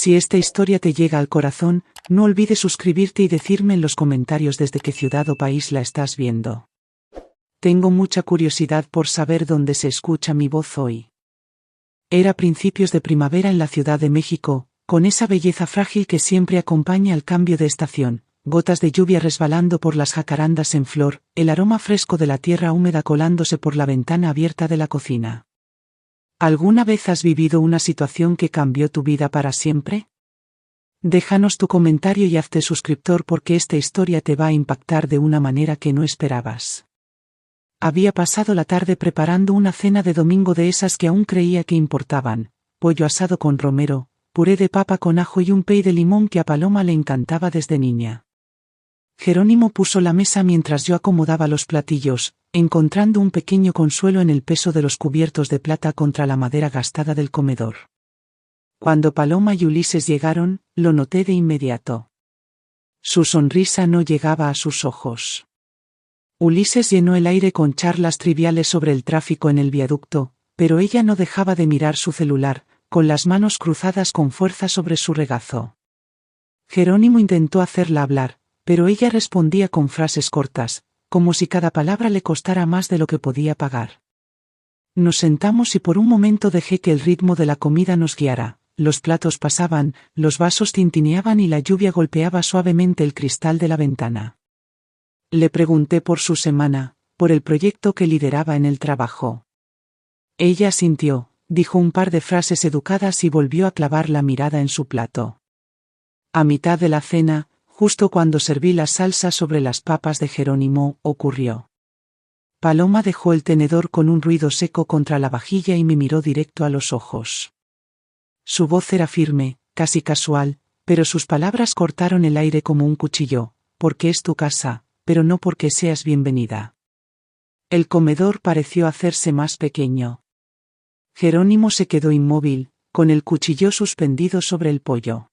Si esta historia te llega al corazón, no olvides suscribirte y decirme en los comentarios desde qué ciudad o país la estás viendo. Tengo mucha curiosidad por saber dónde se escucha mi voz hoy. Era principios de primavera en la Ciudad de México, con esa belleza frágil que siempre acompaña al cambio de estación, gotas de lluvia resbalando por las jacarandas en flor, el aroma fresco de la tierra húmeda colándose por la ventana abierta de la cocina. ¿Alguna vez has vivido una situación que cambió tu vida para siempre? Déjanos tu comentario y hazte suscriptor porque esta historia te va a impactar de una manera que no esperabas. Había pasado la tarde preparando una cena de domingo de esas que aún creía que importaban: pollo asado con romero, puré de papa con ajo y un pay de limón que a Paloma le encantaba desde niña. Jerónimo puso la mesa mientras yo acomodaba los platillos, encontrando un pequeño consuelo en el peso de los cubiertos de plata contra la madera gastada del comedor. Cuando Paloma y Ulises llegaron, lo noté de inmediato. Su sonrisa no llegaba a sus ojos. Ulises llenó el aire con charlas triviales sobre el tráfico en el viaducto, pero ella no dejaba de mirar su celular, con las manos cruzadas con fuerza sobre su regazo. Jerónimo intentó hacerla hablar, pero ella respondía con frases cortas, como si cada palabra le costara más de lo que podía pagar. Nos sentamos y por un momento dejé que el ritmo de la comida nos guiara. Los platos pasaban, los vasos tintineaban y la lluvia golpeaba suavemente el cristal de la ventana. Le pregunté por su semana, por el proyecto que lideraba en el trabajo. Ella asintió, dijo un par de frases educadas y volvió a clavar la mirada en su plato. A mitad de la cena, justo cuando serví la salsa sobre las papas de Jerónimo, ocurrió. Paloma dejó el tenedor con un ruido seco contra la vajilla y me miró directo a los ojos. Su voz era firme, casi casual, pero sus palabras cortaron el aire como un cuchillo: porque es tu casa, pero no porque seas bienvenida. El comedor pareció hacerse más pequeño. Jerónimo se quedó inmóvil, con el cuchillo suspendido sobre el pollo.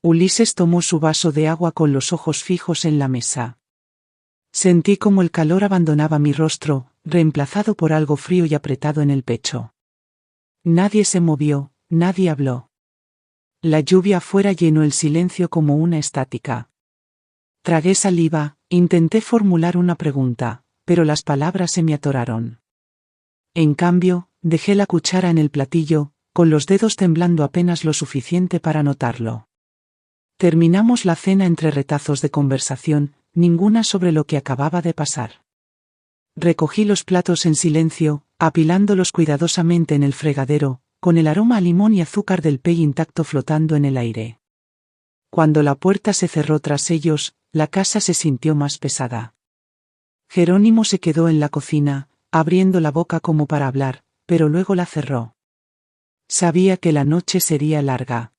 Ulises tomó su vaso de agua con los ojos fijos en la mesa. Sentí como el calor abandonaba mi rostro, reemplazado por algo frío y apretado en el pecho. Nadie se movió, nadie habló. La lluvia afuera llenó el silencio como una estática. Tragué saliva, intenté formular una pregunta, pero las palabras se me atoraron. En cambio, dejé la cuchara en el platillo, con los dedos temblando apenas lo suficiente para notarlo. Terminamos la cena entre retazos de conversación, ninguna sobre lo que acababa de pasar. Recogí los platos en silencio, apilándolos cuidadosamente en el fregadero, con el aroma a limón y azúcar del pay intacto flotando en el aire. Cuando la puerta se cerró tras ellos, la casa se sintió más pesada. Jerónimo se quedó en la cocina, abriendo la boca como para hablar, pero luego la cerró. Sabía que la noche sería larga.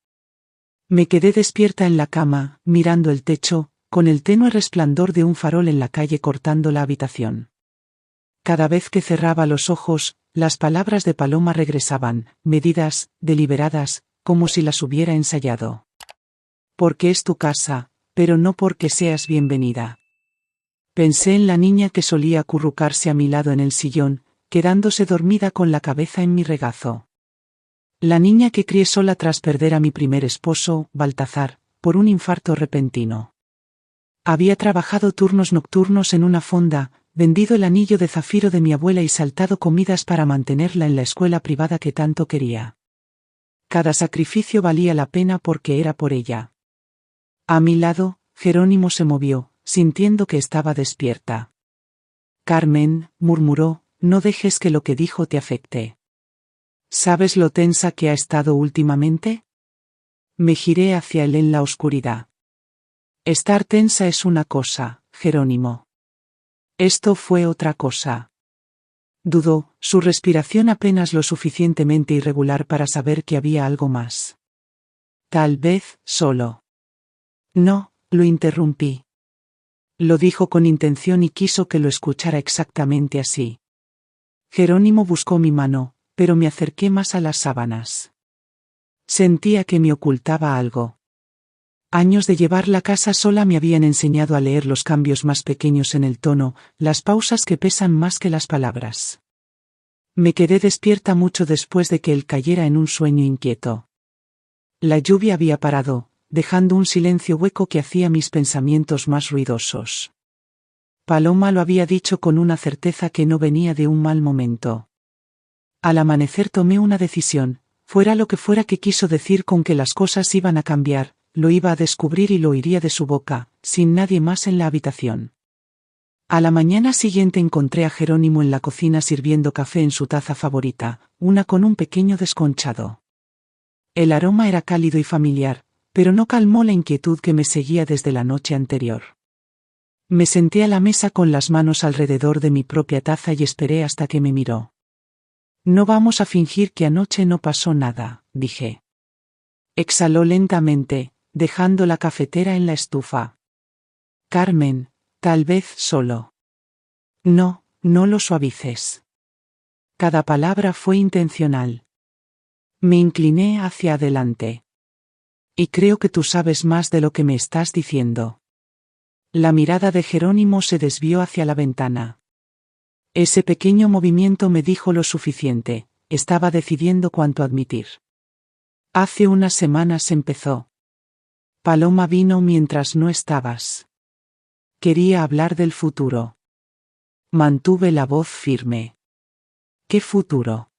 Me quedé despierta en la cama, mirando el techo, con el tenue resplandor de un farol en la calle cortando la habitación. Cada vez que cerraba los ojos, las palabras de Paloma regresaban, medidas, deliberadas, como si las hubiera ensayado. Porque es tu casa, pero no porque seas bienvenida. Pensé en la niña que solía acurrucarse a mi lado en el sillón, quedándose dormida con la cabeza en mi regazo. La niña que crié sola tras perder a mi primer esposo, Baltazar, por un infarto repentino. Había trabajado turnos nocturnos en una fonda, vendido el anillo de zafiro de mi abuela y saltado comidas para mantenerla en la escuela privada que tanto quería. Cada sacrificio valía la pena porque era por ella. A mi lado, Jerónimo se movió, sintiendo que estaba despierta. «Carmen», murmuró, «no dejes que lo que dijo te afecte. ¿Sabes lo tensa que ha estado últimamente?» Me giré hacia él en la oscuridad. Estar tensa es una cosa, Jerónimo. Esto fue otra cosa. Dudó, su respiración apenas lo suficientemente irregular para saber que había algo más. Tal vez, solo. No, lo interrumpí. Lo dijo con intención y quiso que lo escuchara exactamente así. Jerónimo buscó mi mano, pero me acerqué más a las sábanas. Sentía que me ocultaba algo. Años de llevar la casa sola me habían enseñado a leer los cambios más pequeños en el tono, las pausas que pesan más que las palabras. Me quedé despierta mucho después de que él cayera en un sueño inquieto. La lluvia había parado, dejando un silencio hueco que hacía mis pensamientos más ruidosos. Paloma lo había dicho con una certeza que no venía de un mal momento. Al amanecer tomé una decisión, fuera lo que fuera que quiso decir con que las cosas iban a cambiar, lo iba a descubrir y lo oiría de su boca, sin nadie más en la habitación. A la mañana siguiente encontré a Jerónimo en la cocina sirviendo café en su taza favorita, una con un pequeño desconchado. El aroma era cálido y familiar, pero no calmó la inquietud que me seguía desde la noche anterior. Me senté a la mesa con las manos alrededor de mi propia taza y esperé hasta que me miró. No vamos a fingir que anoche no pasó nada, dije. Exhaló lentamente, dejando la cafetera en la estufa. Carmen, tal vez solo. No, no lo suavices. Cada palabra fue intencional. Me incliné hacia adelante. Y creo que tú sabes más de lo que me estás diciendo. La mirada de Jerónimo se desvió hacia la ventana. Ese pequeño movimiento me dijo lo suficiente, estaba decidiendo cuánto admitir. Hace unas semanas empezó. Paloma vino mientras no estabas. Quería hablar del futuro. Mantuve la voz firme. ¿Qué futuro?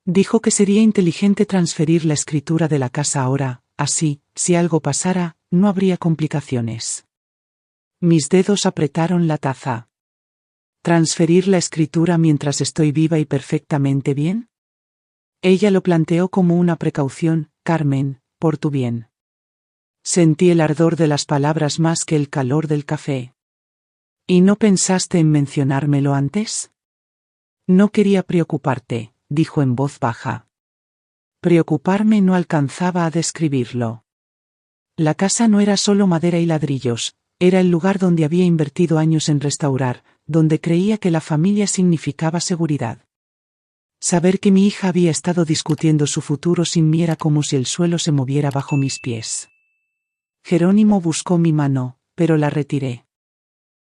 Dijo que sería inteligente transferir la escritura de la casa ahora, así, si algo pasara, no habría complicaciones. Mis dedos apretaron la taza. ¿Transferir la escritura mientras estoy viva y perfectamente bien? Ella lo planteó como una precaución, Carmen, por tu bien. Sentí el ardor de las palabras más que el calor del café. ¿Y no pensaste en mencionármelo antes? No quería preocuparte, dijo en voz baja. Preocuparme no alcanzaba a describirlo. La casa no era solo madera y ladrillos, era el lugar donde había invertido años en restaurar, donde creía que la familia significaba seguridad. Saber que mi hija había estado discutiendo su futuro sin mí era como si el suelo se moviera bajo mis pies. Jerónimo buscó mi mano, pero la retiré.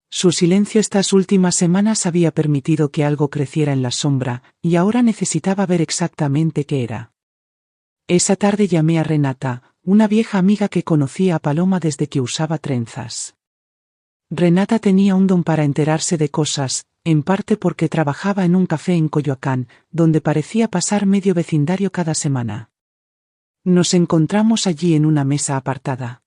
Su silencio estas últimas semanas había permitido que algo creciera en la sombra, y ahora necesitaba ver exactamente qué era. Esa tarde llamé a Renata, una vieja amiga que conocía a Paloma desde que usaba trenzas. Renata tenía un don para enterarse de cosas, en parte porque trabajaba en un café en Coyoacán, donde parecía pasar medio vecindario cada semana. Nos encontramos allí en una mesa apartada.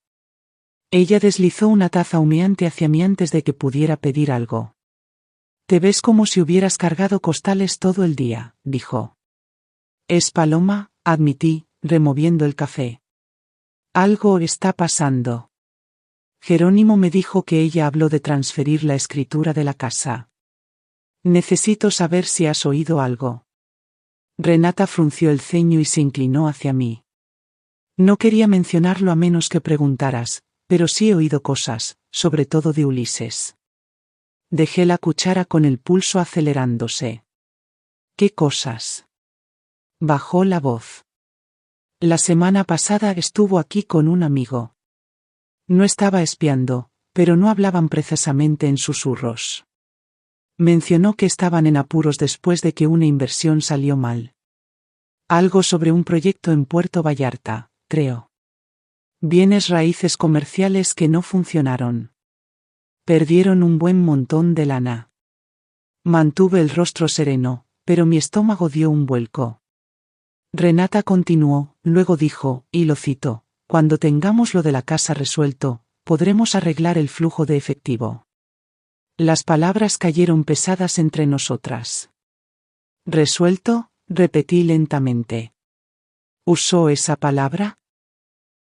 Ella deslizó una taza humeante hacia mí antes de que pudiera pedir algo. Te ves como si hubieras cargado costales todo el día, dijo. Es Paloma, admití, removiendo el café. Algo está pasando. Jerónimo me dijo que ella habló de transferir la escritura de la casa. Necesito saber si has oído algo. Renata frunció el ceño y se inclinó hacia mí. No quería mencionarlo a menos que preguntaras, pero sí he oído cosas, sobre todo de Ulises. Dejé la cuchara con el pulso acelerándose. ¿Qué cosas? Bajó la voz. La semana pasada estuvo aquí con un amigo. No estaba espiando, pero no hablaban precisamente en susurros. Mencionó que estaban en apuros después de que una inversión salió mal. Algo sobre un proyecto en Puerto Vallarta, creo. Bienes raíces comerciales que no funcionaron. Perdieron un buen montón de lana. Mantuve el rostro sereno, pero mi estómago dio un vuelco. Renata continuó, luego dijo, y lo cito, cuando tengamos lo de la casa resuelto, podremos arreglar el flujo de efectivo. Las palabras cayeron pesadas entre nosotras. ¿Resuelto?, repetí lentamente. ¿Usó esa palabra?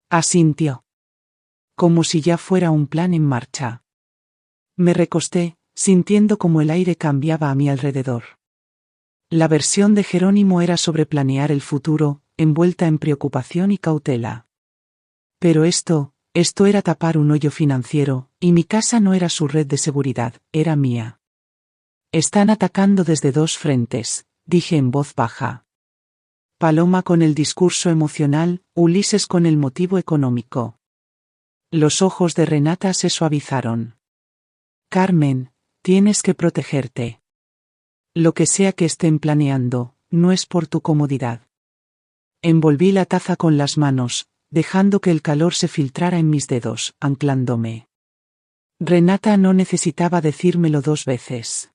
Asintió. Como si ya fuera un plan en marcha. Me recosté, sintiendo como el aire cambiaba a mi alrededor. La versión de Jerónimo era sobre planear el futuro, envuelta en preocupación y cautela. Pero esto era tapar un hoyo financiero, y mi casa no era su red de seguridad, era mía. Están atacando desde dos frentes, dije en voz baja. Paloma con el discurso emocional, Ulises con el motivo económico. Los ojos de Renata se suavizaron. Carmen, tienes que protegerte. Lo que sea que estén planeando, no es por tu comodidad. Envolví la taza con las manos, dejando que el calor se filtrara en mis dedos, anclándome. Renata no necesitaba decírmelo 2 veces.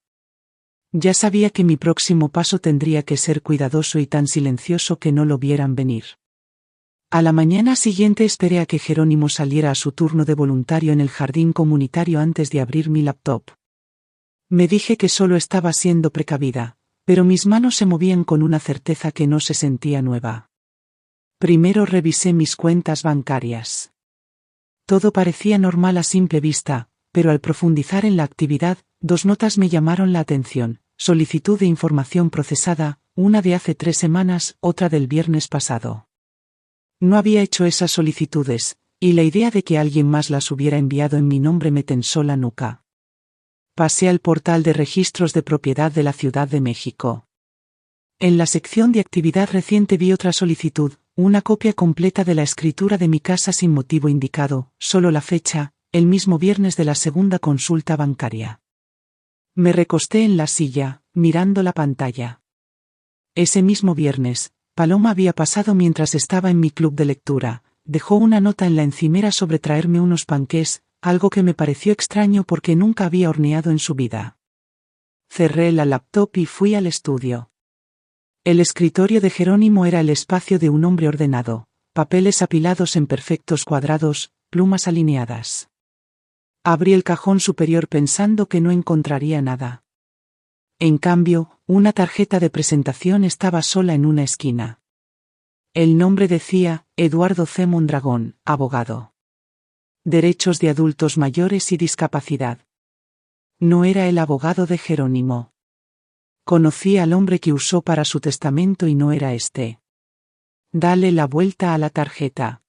Ya sabía que mi próximo paso tendría que ser cuidadoso y tan silencioso que no lo vieran venir. A la mañana siguiente esperé a que Jerónimo saliera a su turno de voluntario en el jardín comunitario antes de abrir mi laptop. Me dije que solo estaba siendo precavida, pero mis manos se movían con una certeza que no se sentía nueva. Primero revisé mis cuentas bancarias. Todo parecía normal a simple vista, pero al profundizar en la actividad, 2 notas me llamaron la atención: solicitud de información procesada, una de hace 3 semanas, otra del viernes pasado. No había hecho esas solicitudes, y la idea de que alguien más las hubiera enviado en mi nombre me tensó la nuca. Pasé al portal de registros de propiedad de la Ciudad de México. En la sección de actividad reciente vi otra solicitud, una copia completa de la escritura de mi casa sin motivo indicado, solo la fecha, el mismo viernes de la segunda consulta bancaria. Me recosté en la silla, mirando la pantalla. Ese mismo viernes, Paloma había pasado mientras estaba en mi club de lectura. Dejó una nota en la encimera sobre traerme unos panqués, algo que me pareció extraño porque nunca había horneado en su vida. Cerré la laptop y fui al estudio. El escritorio de Jerónimo era el espacio de un hombre ordenado, papeles apilados en perfectos cuadrados, plumas alineadas. Abrí el cajón superior pensando que no encontraría nada. En cambio, una tarjeta de presentación estaba sola en una esquina. El nombre decía: Eduardo C. Mondragón, abogado. Derechos de adultos mayores y discapacidad. No era el abogado de Jerónimo. Conocí al hombre que usó para su testamento y no era este. Dale la vuelta a la tarjeta.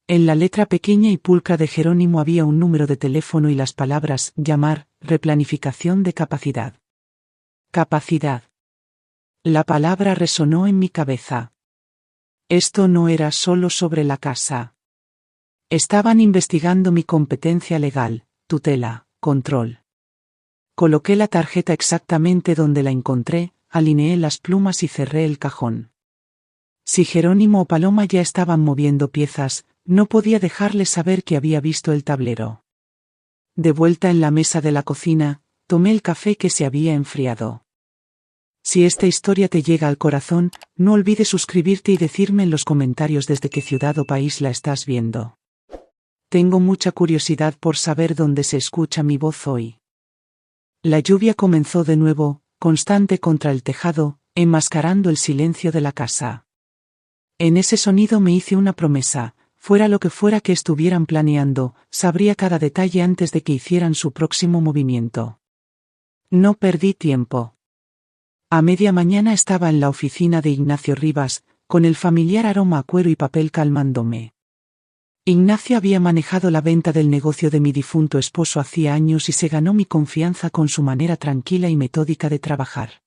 En la letra pequeña y pulcra de Jerónimo había un número de teléfono y las palabras: llamar, replanificación de capacidad. Capacidad. La palabra resonó en mi cabeza. Esto no era solo sobre la casa. Estaban investigando mi competencia legal, tutela, control. Coloqué la tarjeta exactamente donde la encontré, alineé las plumas y cerré el cajón. Si Jerónimo o Paloma ya estaban moviendo piezas, no podía dejarles saber que había visto el tablero. De vuelta en la mesa de la cocina, tomé el café que se había enfriado. Si esta historia te llega al corazón, no olvides suscribirte y decirme en los comentarios desde qué ciudad o país la estás viendo. Tengo mucha curiosidad por saber dónde se escucha mi voz hoy. La lluvia comenzó de nuevo, constante contra el tejado, enmascarando el silencio de la casa. En ese sonido me hice una promesa: fuera lo que fuera que estuvieran planeando, sabría cada detalle antes de que hicieran su próximo movimiento. No perdí tiempo. A media mañana estaba en la oficina de Ignacio Rivas, con el familiar aroma a cuero y papel calmándome. Ignacio había manejado la venta del negocio de mi difunto esposo hacía años y se ganó mi confianza con su manera tranquila y metódica de trabajar.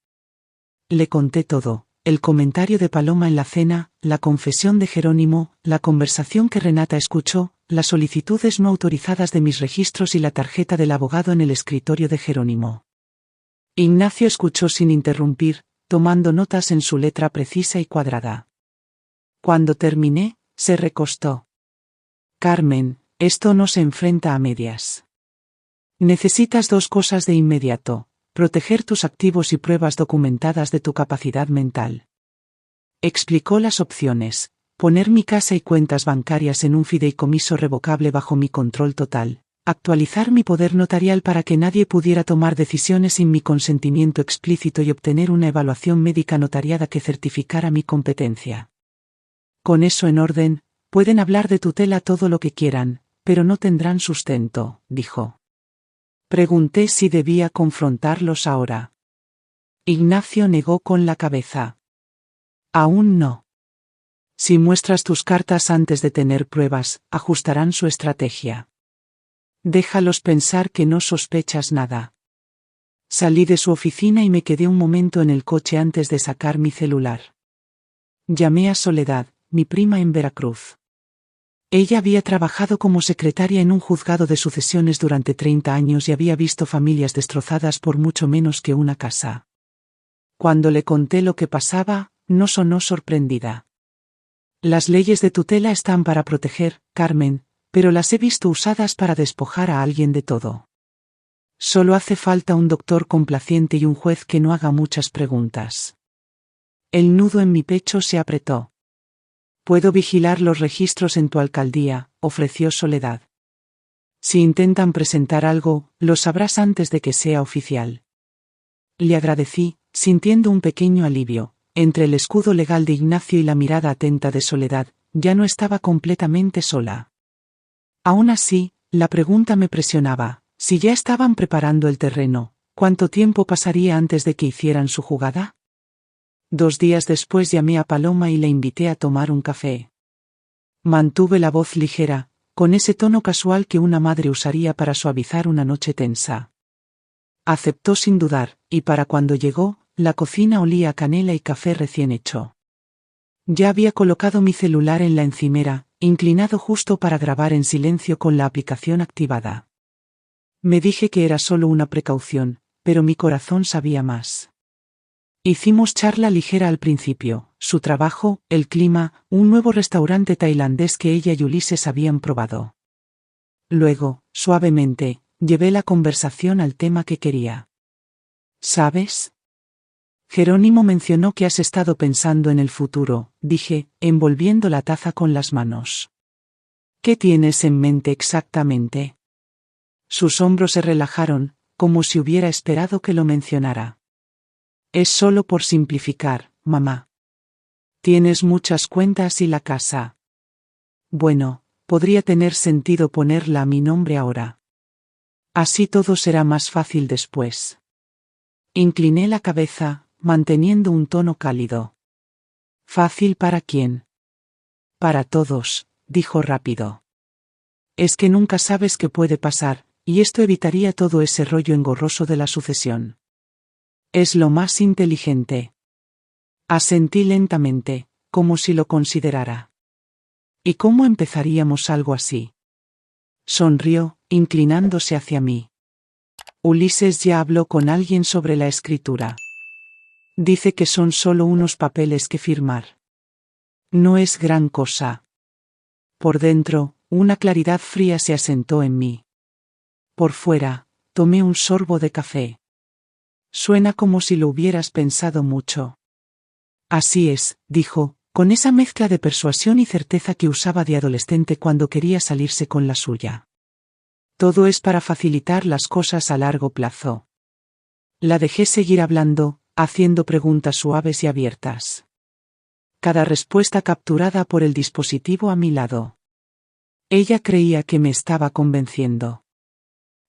Le conté todo: el comentario de Paloma en la cena, la confesión de Jerónimo, la conversación que Renata escuchó, las solicitudes no autorizadas de mis registros y la tarjeta del abogado en el escritorio de Jerónimo. Ignacio escuchó sin interrumpir, tomando notas en su letra precisa y cuadrada. Cuando terminé, se recostó. Carmen, esto no se enfrenta a medias. Necesitas 2 cosas de inmediato: proteger tus activos y pruebas documentadas de tu capacidad mental. Explicó las opciones: poner mi casa y cuentas bancarias en un fideicomiso revocable bajo mi control total, actualizar mi poder notarial para que nadie pudiera tomar decisiones sin mi consentimiento explícito y obtener una evaluación médica notariada que certificara mi competencia. Con eso en orden, pueden hablar de tutela todo lo que quieran, pero no tendrán sustento, dijo. Pregunté si debía confrontarlos ahora. Ignacio negó con la cabeza. Aún no. Si muestras tus cartas antes de tener pruebas, ajustarán su estrategia. Déjalos pensar que no sospechas nada. Salí de su oficina y me quedé un momento en el coche antes de sacar mi celular. Llamé a Soledad, mi prima en Veracruz. Ella había trabajado como secretaria en un juzgado de sucesiones durante 30 años y había visto familias destrozadas por mucho menos que una casa. Cuando le conté lo que pasaba, no sonó sorprendida. Las leyes de tutela están para proteger, Carmen, pero las he visto usadas para despojar a alguien de todo. Solo hace falta un doctor complaciente y un juez que no haga muchas preguntas. El nudo en mi pecho se apretó. Puedo vigilar los registros en tu alcaldía, ofreció Soledad. Si intentan presentar algo, lo sabrás antes de que sea oficial. Le agradecí, sintiendo un pequeño alivio. Entre el escudo legal de Ignacio y la mirada atenta de Soledad, ya no estaba completamente sola. Aún así, la pregunta me presionaba. Si ya estaban preparando el terreno, ¿cuánto tiempo pasaría antes de que hicieran su jugada? 2 días después llamé a Paloma y la invité a tomar un café. Mantuve la voz ligera, con ese tono casual que una madre usaría para suavizar una noche tensa. Aceptó sin dudar, y para cuando llegó, la cocina olía a canela y café recién hecho. Ya había colocado mi celular en la encimera, inclinado justo para grabar en silencio con la aplicación activada. Me dije que era solo una precaución, pero mi corazón sabía más. Hicimos charla ligera al principio, su trabajo, el clima, un nuevo restaurante tailandés que ella y Ulises habían probado. Luego, suavemente, llevé la conversación al tema que quería. ¿Sabes? Jerónimo mencionó que has estado pensando en el futuro, dije, envolviendo la taza con las manos. ¿Qué tienes en mente exactamente? Sus hombros se relajaron, como si hubiera esperado que lo mencionara. Es solo por simplificar, mamá. Tienes muchas cuentas y la casa. Bueno, podría tener sentido ponerla a mi nombre ahora. Así todo será más fácil después. Incliné la cabeza, manteniendo un tono cálido. ¿Fácil para quién? Para todos, dijo rápido. Es que nunca sabes qué puede pasar, y esto evitaría todo ese rollo engorroso de la sucesión. Es lo más inteligente. Asentí lentamente, como si lo considerara. ¿Y cómo empezaríamos algo así? Sonrió, inclinándose hacia mí. Ulises ya habló con alguien sobre la escritura. Dice que son solo unos papeles que firmar. No es gran cosa. Por dentro, una claridad fría se asentó en mí. Por fuera, tomé un sorbo de café. Suena como si lo hubieras pensado mucho. Así es, dijo, con esa mezcla de persuasión y certeza que usaba de adolescente cuando quería salirse con la suya. Todo es para facilitar las cosas a largo plazo. La dejé seguir hablando, haciendo preguntas suaves y abiertas. Cada respuesta capturada por el dispositivo a mi lado. Ella creía que me estaba convenciendo.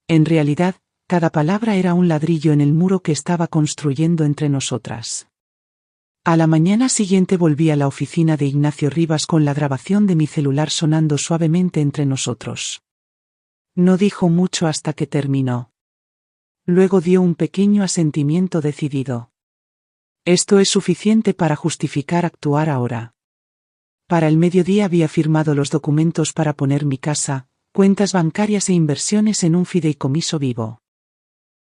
En realidad, cada palabra era un ladrillo en el muro que estaba construyendo entre nosotras. A la mañana siguiente volví a la oficina de Ignacio Rivas con la grabación de mi celular sonando suavemente entre nosotros. No dijo mucho hasta que terminó. Luego dio un pequeño asentimiento decidido. Esto es suficiente para justificar actuar ahora. Para el mediodía había firmado los documentos para poner mi casa, cuentas bancarias e inversiones en un fideicomiso vivo.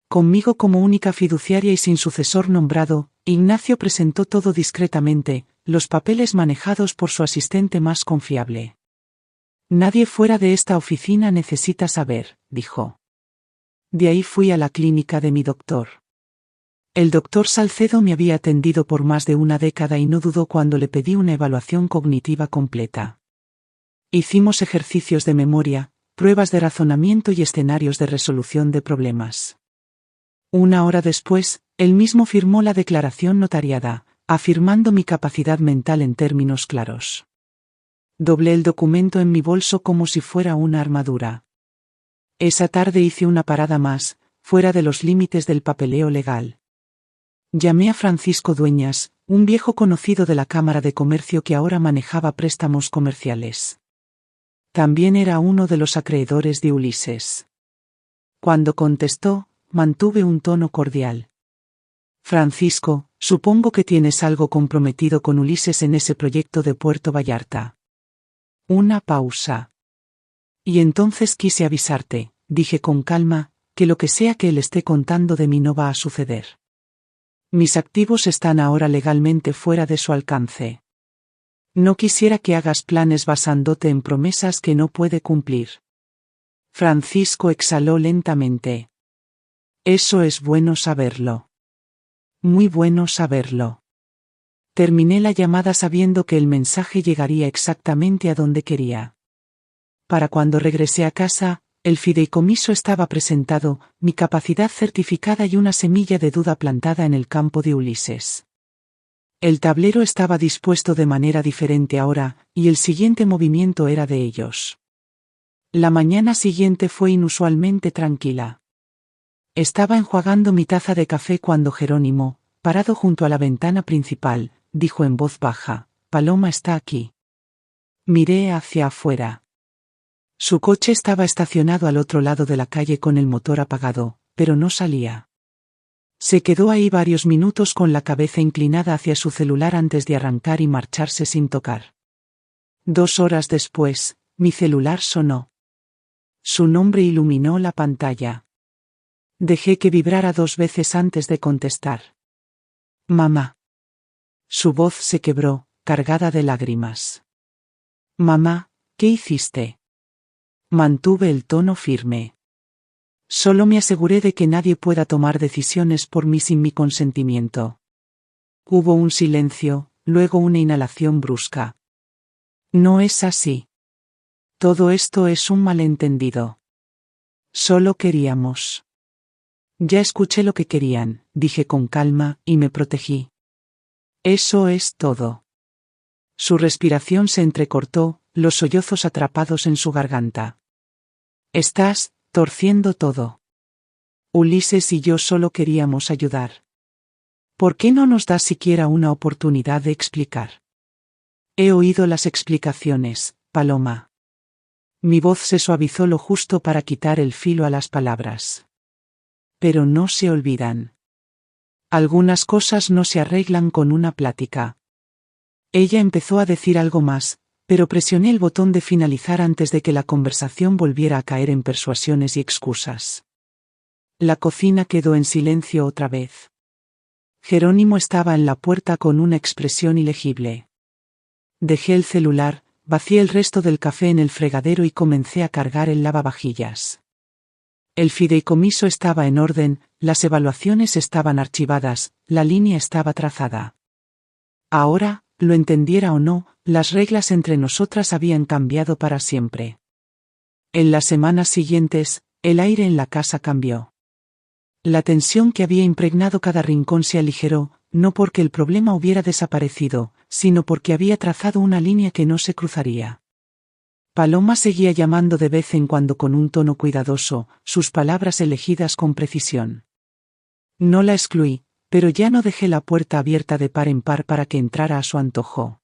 Conmigo como única fiduciaria y sin sucesor nombrado, Ignacio presentó todo discretamente, los papeles manejados por su asistente más confiable. Nadie fuera de esta oficina necesita saber, dijo. De ahí fui a la clínica de mi doctor. El doctor Salcedo me había atendido por más de una década y no dudó cuando le pedí una evaluación cognitiva completa. Hicimos ejercicios de memoria, pruebas de razonamiento y escenarios de resolución de problemas. 1 hora después, él mismo firmó la declaración notariada, afirmando mi capacidad mental en términos claros. Doblé el documento en mi bolso como si fuera una armadura. Esa tarde hice una parada más, fuera de los límites del papeleo legal. Llamé a Francisco Dueñas, un viejo conocido de la Cámara de Comercio que ahora manejaba préstamos comerciales. También era uno de los acreedores de Ulises. Cuando contestó, mantuve un tono cordial. Francisco, supongo que tienes algo comprometido con Ulises en ese proyecto de Puerto Vallarta. Una pausa. Y entonces quise avisarte, dije con calma, que lo que sea que él esté contando de mí no va a suceder. Mis activos están ahora legalmente fuera de su alcance. No quisiera que hagas planes basándote en promesas que no puede cumplir. Francisco exhaló lentamente. Eso es bueno saberlo. Muy bueno saberlo. Terminé la llamada sabiendo que el mensaje llegaría exactamente a donde quería. Para cuando regresé a casa, el fideicomiso estaba presentado, mi capacidad certificada y una semilla de duda plantada en el campo de Ulises. El tablero estaba dispuesto de manera diferente ahora, y el siguiente movimiento era de ellos. La mañana siguiente fue inusualmente tranquila. Estaba enjuagando mi taza de café cuando Jerónimo, parado junto a la ventana principal, dijo en voz baja: «Paloma está aquí». Miré hacia afuera. Su coche estaba estacionado al otro lado de la calle con el motor apagado, pero no salía. Se quedó ahí varios minutos con la cabeza inclinada hacia su celular antes de arrancar y marcharse sin tocar. 2 horas después, mi celular sonó. Su nombre iluminó la pantalla. Dejé que vibrara 2 veces antes de contestar. «Mamá». Su voz se quebró, cargada de lágrimas. «Mamá, ¿qué hiciste?». Mantuve el tono firme. Solo me aseguré de que nadie pueda tomar decisiones por mí sin mi consentimiento. Hubo un silencio, luego una inhalación brusca. «No es así. Todo esto es un malentendido. Solo queríamos». «Ya escuché lo que querían», dije con calma, y me protegí. «Eso es todo». Su respiración se entrecortó, los sollozos atrapados en su garganta. «Estás torciendo todo. Ulises y yo solo queríamos ayudar. ¿Por qué no nos das siquiera una oportunidad de explicar?». «He oído las explicaciones, Paloma». Mi voz se suavizó lo justo para quitar el filo a las palabras. «Pero no se olvidan. Algunas cosas no se arreglan con una plática». Ella empezó a decir algo más, pero presioné el botón de finalizar antes de que la conversación volviera a caer en persuasiones y excusas. La cocina quedó en silencio otra vez. Jerónimo estaba en la puerta con una expresión ilegible. Dejé el celular, vacié el resto del café en el fregadero y comencé a cargar el lavavajillas. El fideicomiso estaba en orden, las evaluaciones estaban archivadas, la línea estaba trazada. Ahora, lo entendiera o no, las reglas entre nosotras habían cambiado para siempre. En las semanas siguientes, el aire en la casa cambió. La tensión que había impregnado cada rincón se aligeró, no porque el problema hubiera desaparecido, sino porque había trazado una línea que no se cruzaría. Paloma seguía llamando de vez en cuando con un tono cuidadoso, sus palabras elegidas con precisión. No la excluí, pero ya no dejé la puerta abierta de par en par para que entrara a su antojo.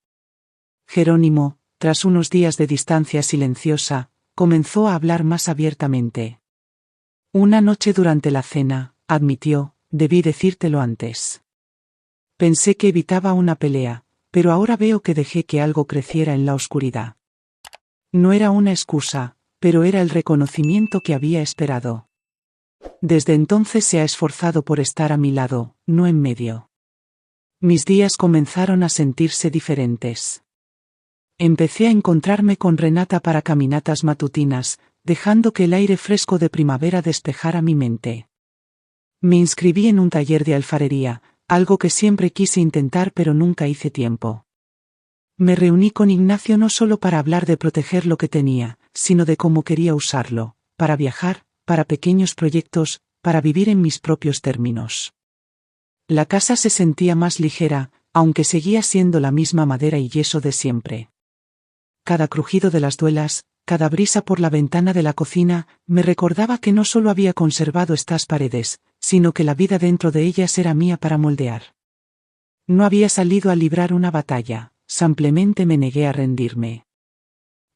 Jerónimo, tras unos días de distancia silenciosa, comenzó a hablar más abiertamente. Una noche durante la cena, admitió: «Debí decírtelo antes. Pensé que evitaba una pelea, pero ahora veo que dejé que algo creciera en la oscuridad». No era una excusa, pero era el reconocimiento que había esperado. Desde entonces se ha esforzado por estar a mi lado, no en medio. Mis días comenzaron a sentirse diferentes. Empecé a encontrarme con Renata para caminatas matutinas, dejando que el aire fresco de primavera despejara mi mente. Me inscribí en un taller de alfarería, algo que siempre quise intentar pero nunca hice tiempo. Me reuní con Ignacio no solo para hablar de proteger lo que tenía, sino de cómo quería usarlo, para viajar, para pequeños proyectos, para vivir en mis propios términos. La casa se sentía más ligera, aunque seguía siendo la misma madera y yeso de siempre. Cada crujido de las duelas, cada brisa por la ventana de la cocina, me recordaba que no solo había conservado estas paredes, sino que la vida dentro de ellas era mía para moldear. No había salido a librar una batalla, simplemente me negué a rendirme.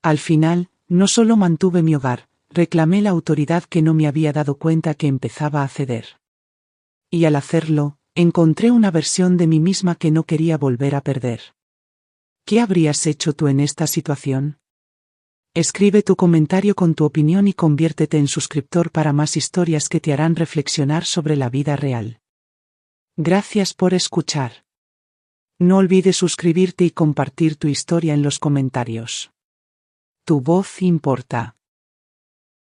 Al final, no solo mantuve mi hogar, reclamé la autoridad que no me había dado cuenta que empezaba a ceder. Y al hacerlo, encontré una versión de mí misma que no quería volver a perder. ¿Qué habrías hecho tú en esta situación? Escribe tu comentario con tu opinión y conviértete en suscriptor para más historias que te harán reflexionar sobre la vida real. Gracias por escuchar. No olvides suscribirte y compartir tu historia en los comentarios. Tu voz importa.